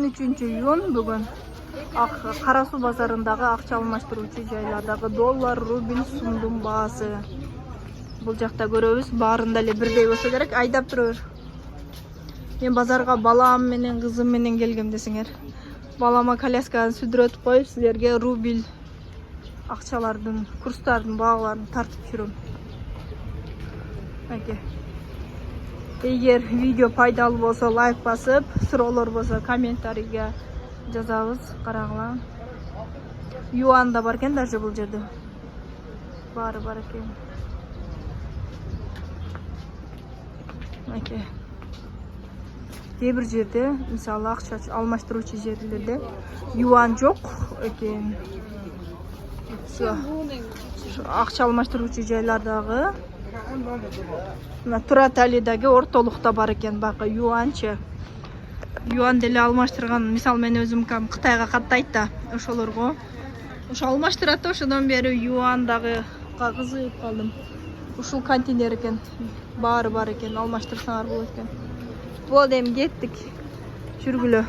13-iyun бүгін Қарасу базарындағы ақша алмаштырушы жайлардағы доллар, рубль, сумдың бағасы. Бұл жақта көрөбүз, барында эле бирдей болсо керек, айдап турабыр. Мен базарға балам менен кызым менен келгем десеңер. Балама колясканы сүдүрөтүп коюп, силерге рубль акчалардын, курстардын багаларын тартып жүрөм. Эгер видео пайдалуу болсо лайк басып, суроолор болсо комментарийге жазабыз, карагыла. Юан да бар экен даже бул жерде. Баары бар экен. Кээ бир жерде, мисалы акча алмаштыруучу жерлерде юан жок экен. Акча алмаштыруучу жайлардагы Тураталидagi ортолукта бар экен, бакы юанчы. Юан деле алмаштырган, мисал мен өзүм Кытайга каттайт да, ошолорго. Ошо алмаштырат да, ошодон бери юандагы кызыгып калдым. Ушул контейнер экен, баары бар экен, алмаштырсаңар болот экен. Болду, эми кеттик. Жүргүлө.